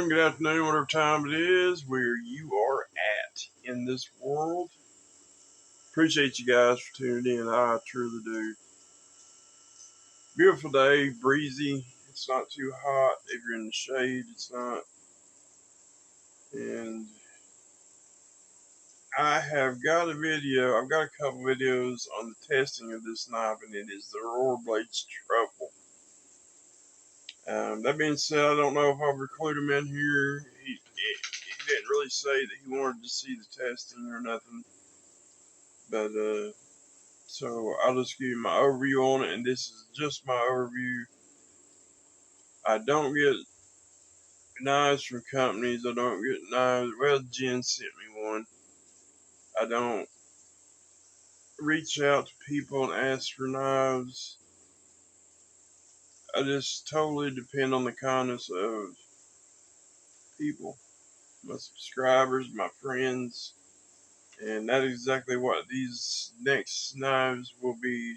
morning, good afternoon, whatever time it is, where you are at in this world. Appreciate you guys for tuning in. I truly do. Beautiful day, breezy. It's not too hot. If you're in the shade, it's not. And I have got a video. I've got a couple videos on the testing of this knife, and it is the Aurora Truffle. That being said, I don't know if I'll include him in here. He didn't really say that he wanted to see the testing or nothing. But, so I'll just give you my overview on it, and this is just my overview. I don't get knives from companies. I don't get knives. Well, Jen sent me one. I don't reach out to people and ask for knives. I just totally depend on the kindness of people, my subscribers, my friends, and that's exactly what these next knives will be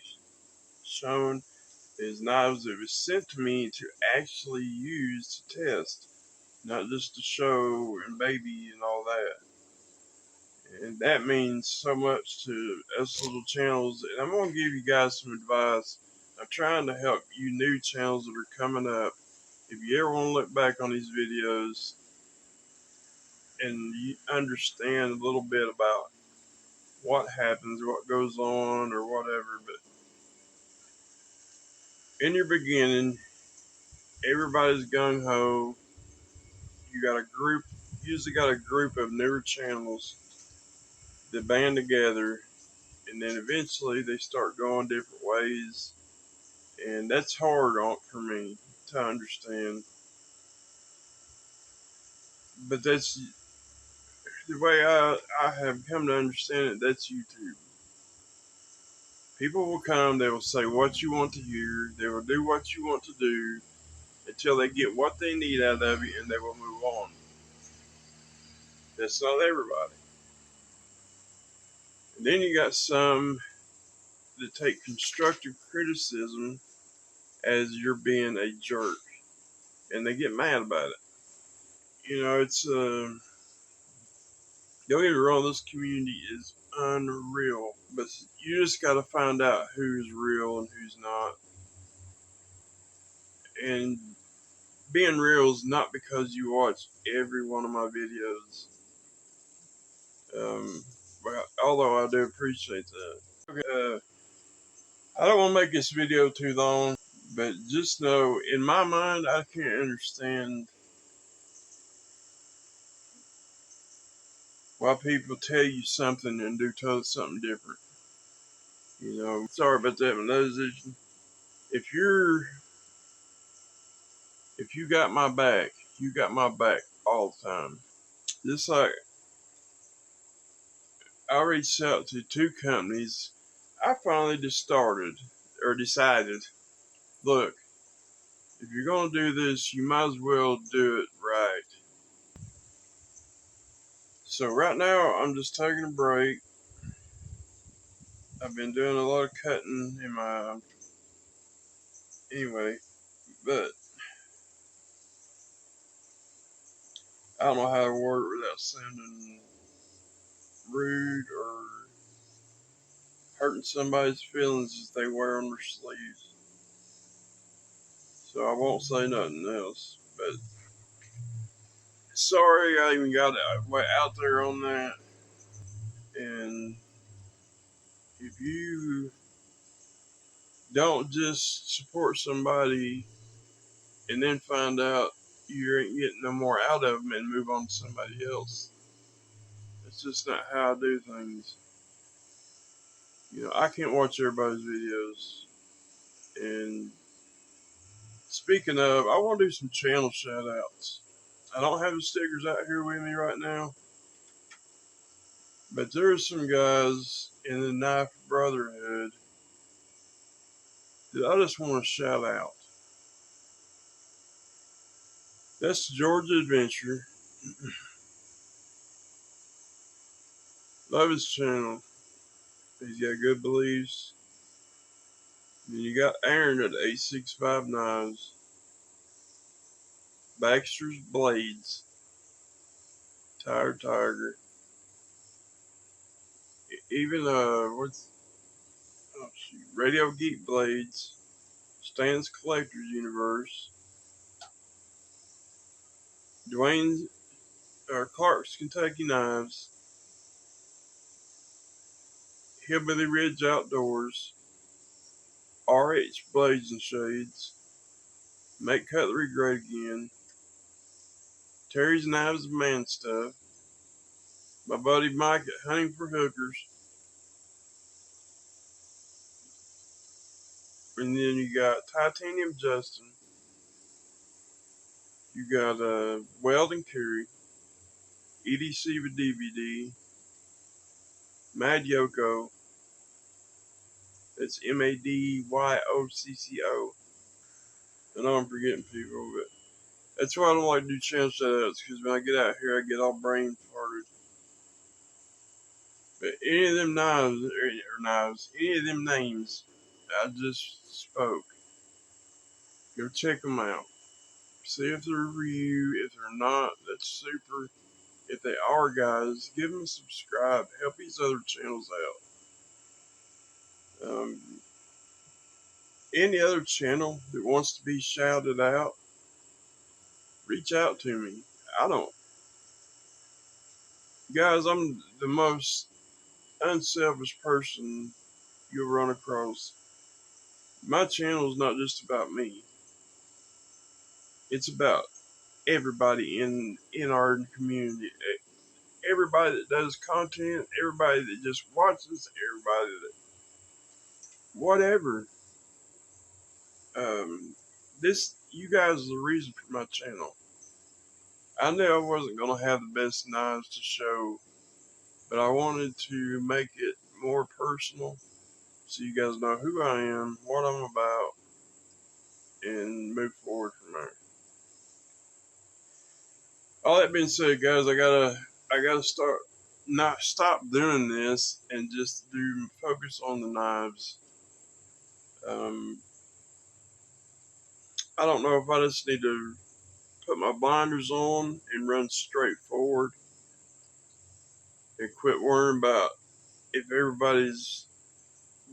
shown. Is knives that was sent to me to actually use to test, not just to show and baby and all that. And that means so much to us little channels. And I'm going to give you guys some advice. I'm trying to help you new channels that are coming up. If you ever want to look back on these videos and you understand a little bit about what happens, what goes on, or whatever. But in your beginning, everybody's gung-ho. You got a group, usually got a group of newer channels that band together, and then eventually they start going different ways, and that's hard for me to understand. But that's the way I have come to understand it. That's YouTube. People will come, they will say what you want to hear, they will do what you want to do until they get what they need out of you, and they will move on. That's not everybody. And then you got some that take constructive criticism as you're being a jerk, and they get mad about it. You know, it's don't get me wrong, this community is unreal, but you just got to find out who's real and who's not. And being real is not because you watch every one of my videos. Well, although I do appreciate that. Okay, I don't want to make this video too long, but just know, in my mind, I can't understand why people tell you something and do something different. You know, sorry about that, but if you got my back, you got my back all the time. Just like I reached out to 2 companies, I finally decided, look, if you're gonna do this, you might as well do it right. So right now, I'm just taking a break. I've been doing a lot of cutting in my, anyway, but I don't know how to word it without sounding rude or hurting somebody's feelings as they wear on their sleeves. So I won't say nothing else, but sorry I even got out there on that. And if you don't just support somebody and then find out you ain't getting no more out of them and move on to somebody else, it's just not how I do things. You know, I can't watch everybody's videos. And speaking of, I want to do some channel shout outs. I don't have the stickers out here with me right now, but there's some guys in the Knife Brotherhood that I just want to shout out. That's Georgia Adventure. Love his channel. He's got good beliefs. Then you got Aaron at 865 Knives. Baxter's Blades, Tire Tiger, even Radio Geek Blades, Stan's Collector's Universe, Dwayne's Clark's Kentucky Knives, Hillbilly Ridge Outdoors, RH Blades and Shades, Make Cutlery Great Again, Terry's Knives and Man Stuff, my buddy Mike at Hunting for Hookers, and then you got Titanium Justin, you got Weld and Carey, EDC with DVD, Mad Yoko, it's MADYOCCO. I know I'm forgetting people, but that's why I don't like to do channel shoutouts, because when I get out here, I get all brain farted. But any of them any of them names I just spoke, go check them out. See if they're review. If they're not, that's super. If they are, guys, give them a subscribe. Help these other channels out. Any other channel that wants to be shouted out, reach out to me. Guys, I'm the most unselfish person you'll run across. My channel is not just about me. It's about everybody in our community. Everybody that does content, everybody that just watches, everybody that whatever. You guys are the reason for my channel. I knew I wasn't gonna have the best knives to show, but I wanted to make it more personal, so you guys know who I am, what I'm about, and move forward from there. All that being said, guys, I gotta stop doing this and just focus on the knives. I don't know if I just need to put my blinders on and run straight forward and quit worrying about if everybody's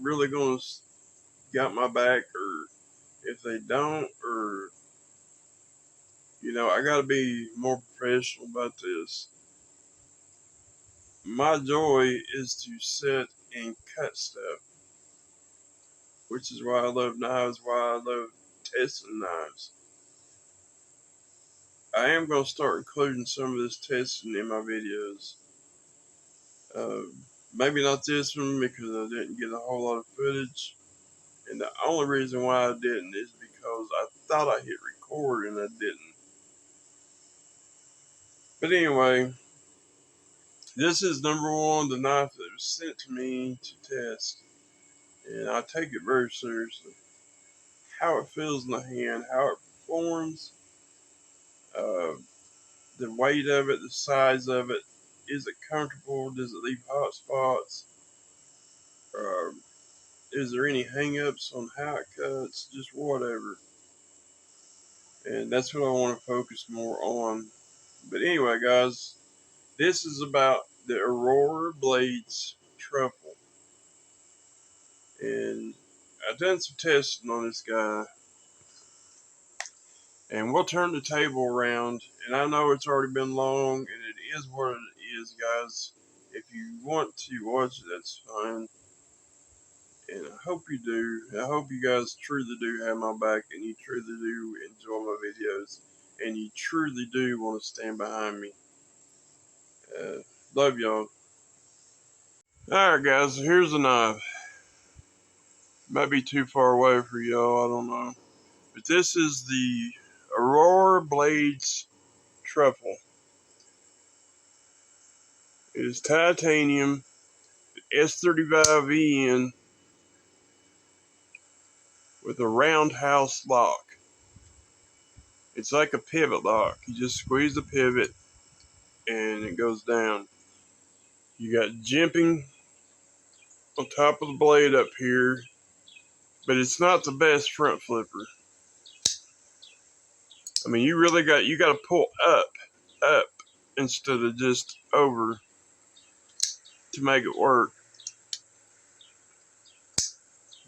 really gonna got my back or if they don't, or I gotta be more professional about this. My joy is to sit and cut stuff, which is why I love knives, why I love testing knives. I am going to start including some of this testing in my videos. Maybe not this one because I didn't get a whole lot of footage. And the only reason why I didn't is because I thought I hit record and I didn't. But anyway, this is number one, the knife that was sent to me to test. And I take it very seriously. How it feels in the hand, how it performs, the weight of it, the size of it. Is it comfortable? Does it leave hot spots? Is there any hang-ups on how it cuts? Just whatever. And that's what I want to focus more on. But anyway, guys, this is about the Aurora Blades Truffle. And I've done some testing on this guy. And we'll turn the table around. And I know it's already been long, and it is what it is, guys. If you want to watch it, that's fine. And I hope you do. I hope you guys truly do have my back, and you truly do enjoy my videos, and you truly do want to stand behind me. Love y'all. Alright, guys, here's a knife. Might be too far away for y'all, I don't know. But this is the Aurora Blades Truffle. It is titanium, S35VN, with a roundhouse lock. It's like a pivot lock. You just squeeze the pivot and it goes down. You got jimping on top of the blade up here, but it's not the best front flipper. I mean, you got to pull up instead of just over to make it work.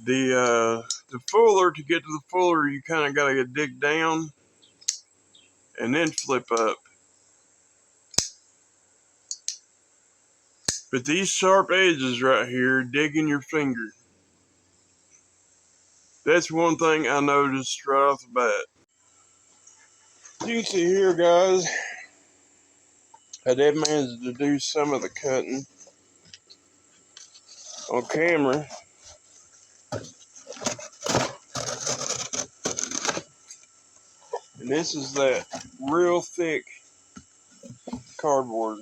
The fuller, to get to the fuller, you kind of got to dig down and then flip up. But these sharp edges right here, digging your finger, that's one thing I noticed right off the bat. As you can see here, guys, I did manage to do some of the cutting on camera. And this is that real thick cardboard.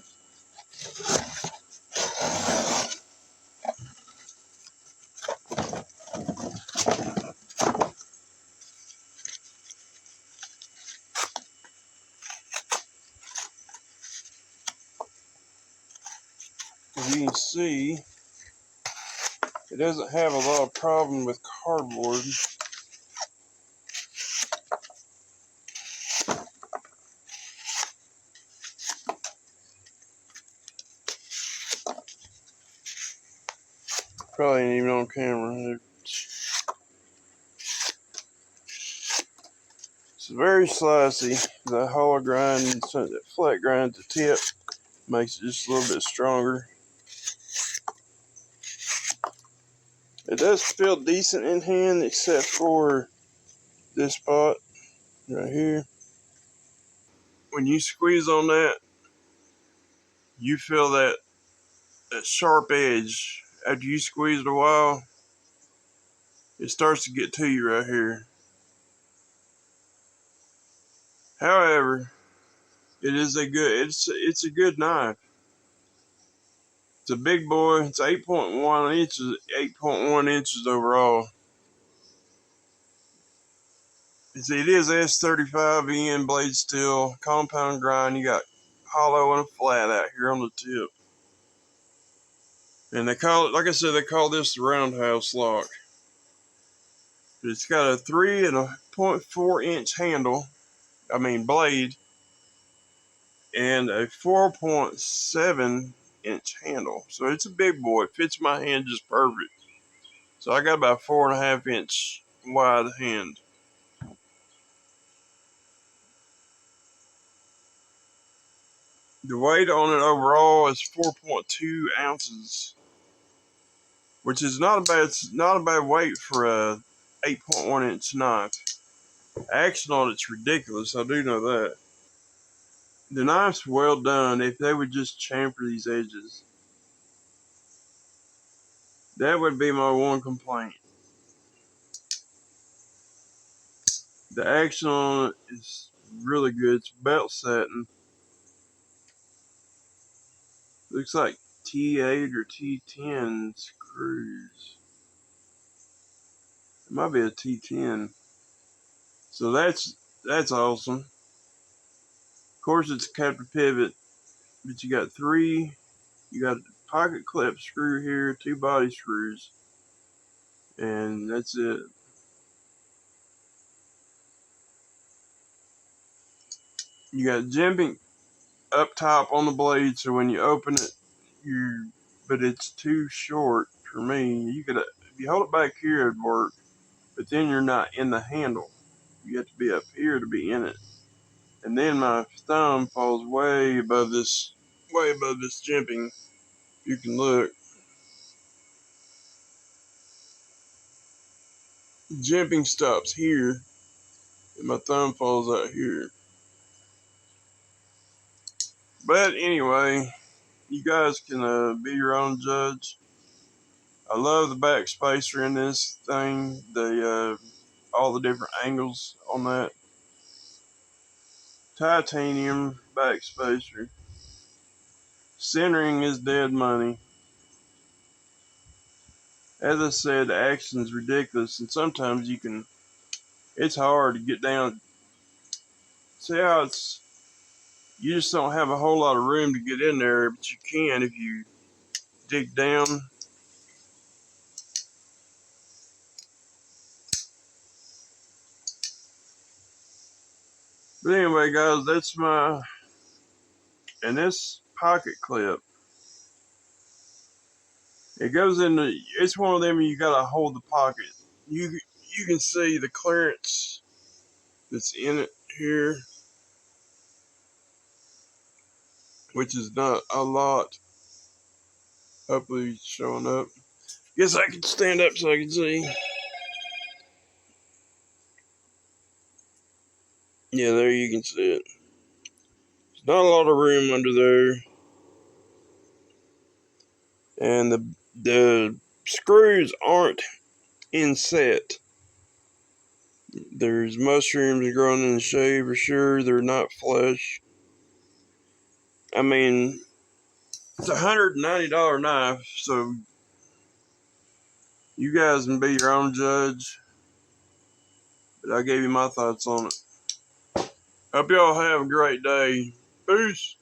As you can see, it doesn't have a lot of problem with cardboard. Probably ain't even on camera. It's very slicey. The hollow grind, that flat grind at the tip makes it just a little bit stronger. It does feel decent in hand, except for this spot right here. When you squeeze on that, you feel that sharp edge. After you squeeze it a while, it starts to get to you right here. However, it's a good knife. It's a big boy. It's 8.1 inches overall. It is S35 blade steel, compound grind. You got hollow and a flat out here on the tip. And they call it, like I said, they call this the roundhouse lock. It's got a 3.4 inch handle, blade, and a 4.7 inch handle. So it's a big boy. It fits my hand just perfect. So I got about 4.5 inch wide hand. The weight on it overall is 4.2 ounces, which is not a bad weight for a 8.1 inch knife. Action on it's ridiculous. I do know that. The knife's well done. If they would just chamfer these edges, that would be my one complaint. The action on it is really good. It's belt satin. Looks like T8 or T10 screws. It might be a T10. So that's awesome. Of course, it's a captive pivot, but you got a pocket clip screw here, 2 body screws, and that's it. You got jimping up top on the blade, so when you open it, but it's too short for me. If you hold it back here, it'd work, but then you're not in the handle. You have to be up here to be in it. And then my thumb falls way above this jimping. You can look. Jimping stops here, and my thumb falls out here. But anyway, you guys can be your own judge. I love the back spacer in this thing. All the different angles on that. Titanium back spacer. Centering is dead money. As I said, the action's ridiculous, and sometimes it's hard to get down. See how you just don't have a whole lot of room to get in there, but you can if you dig down. But anyway, guys, that's my, and this pocket clip, it goes in the, it's one of them you gotta hold the pocket. You can see the clearance that's in it here, which is not a lot. Hopefully it's showing up. Guess I can stand up so I can see. Yeah, there you can see it. There's not a lot of room under there. And the screws aren't inset. There's mushrooms growing in the shade for sure. They're not flush. I mean, it's a $190 knife, so you guys can be your own judge. But I gave you my thoughts on it. Hope y'all have a great day. Peace.